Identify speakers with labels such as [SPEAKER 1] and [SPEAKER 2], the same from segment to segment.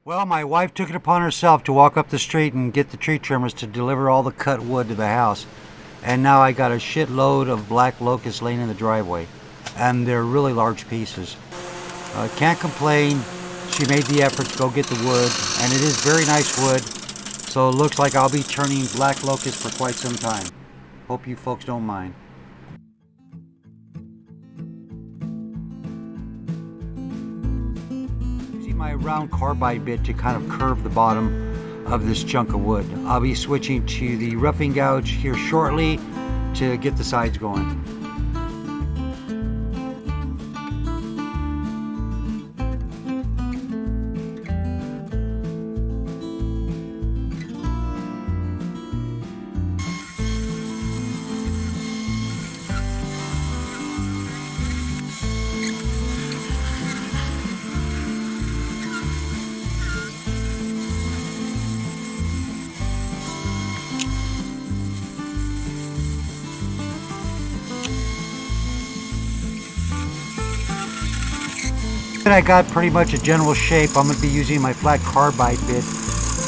[SPEAKER 1] Well, my wife took it upon herself to walk up the street and get the tree trimmers to deliver all the cut wood to the house. And now I got a shitload of Black Locust laying in the driveway. And they're really large pieces. Can't complain. She made the effort to go get the wood. And it is very nice wood. So it looks like I'll be turning Black Locust for quite some time. Hope you folks don't mind. My round carbide bit to kind of curve the bottom of this chunk of wood. I'll be switching to the roughing gouge here shortly to get the sides going. I got pretty much a general shape. I'm going to be using my flat carbide bit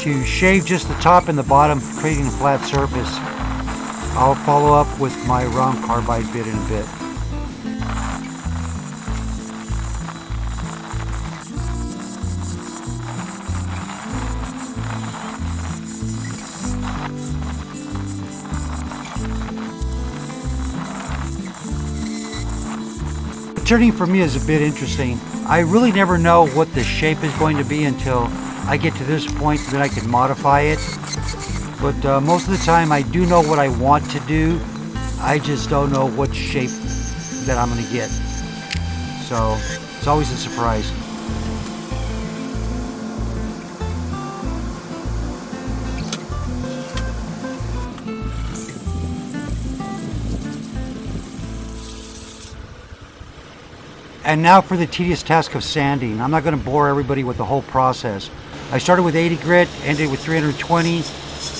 [SPEAKER 1] to shave just the top and the bottom, creating a flat surface. I'll follow up with my round carbide bit in a bit. Turning for me is a bit interesting. I really never know what the shape is going to be until I get to this point, then I can modify it. But most of the time I do know what I want to do. I just don't know what shape that I'm going to get. So it's always a surprise. And now for the tedious task of sanding. I'm not going to bore everybody with the whole process. I started with 80 grit, ended with 320.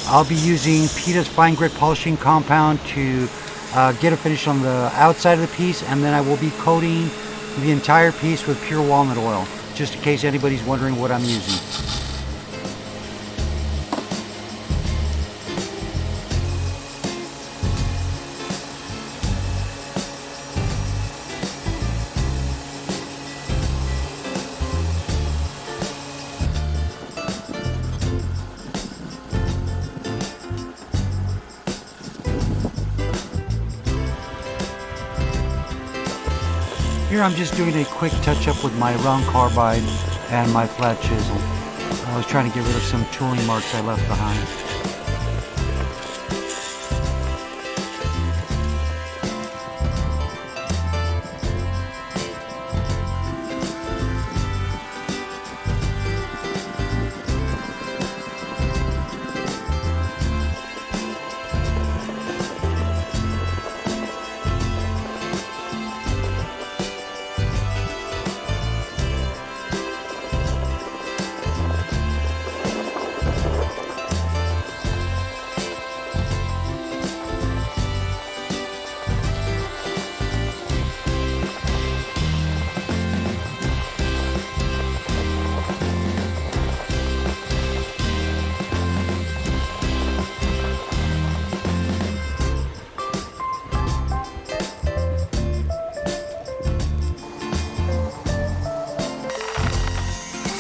[SPEAKER 1] I'll be using PETA's fine grit polishing compound to get a finish on the outside of the piece, and then I will be coating the entire piece with pure walnut oil, just in case anybody's wondering what I'm using. Here I'm just doing a quick touch-up with my round carbide and my flat chisel. I was trying to get rid of some tooling marks I left behind.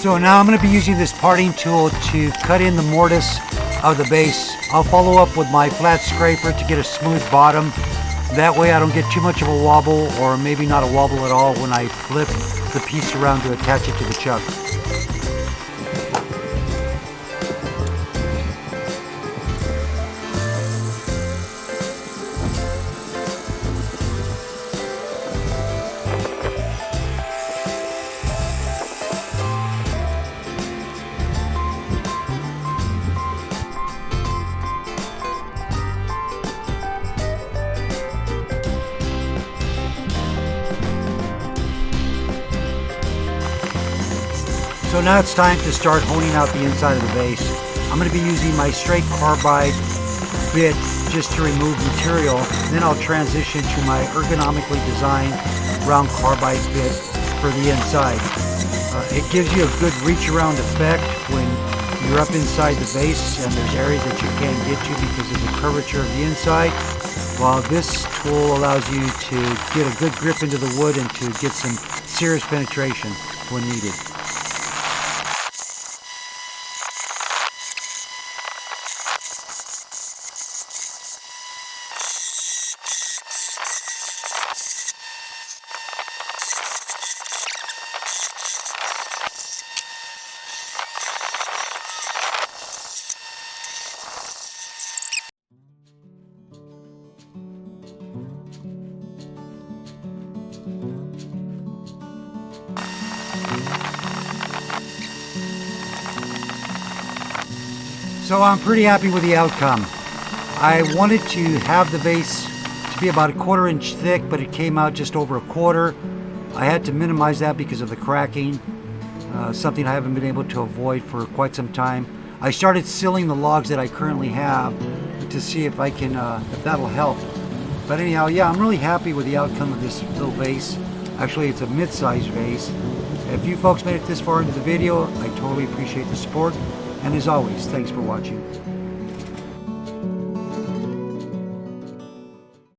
[SPEAKER 1] So now I'm going to be using this parting tool to cut in the mortise of the base. I'll follow up with my flat scraper to get a smooth bottom. That way I don't get too much of a wobble, or maybe not a wobble at all, when I flip the piece around to attach it to the chuck. So now it's time to start honing out the inside of the base. I'm going to be using my straight carbide bit just to remove material. Then I'll transition to my ergonomically designed round carbide bit for the inside. It gives you a good reach around effect when you're up inside the vase and there's areas that you can't get to because of the curvature of the inside, while this tool allows you to get a good grip into the wood and to get some serious penetration when needed. So I'm pretty happy with the outcome. I wanted to have the vase to be about 1/4 inch thick, but it came out just over 1/4. I had to minimize that because of the cracking, something I haven't been able to avoid for quite some time. I started sealing the logs that I currently have to see if I can, if that'll help. But anyhow, yeah, I'm really happy with the outcome of this little vase. Actually, it's a mid-sized vase. If you folks made it this far into the video, I totally appreciate the support. And as always, thanks for watching.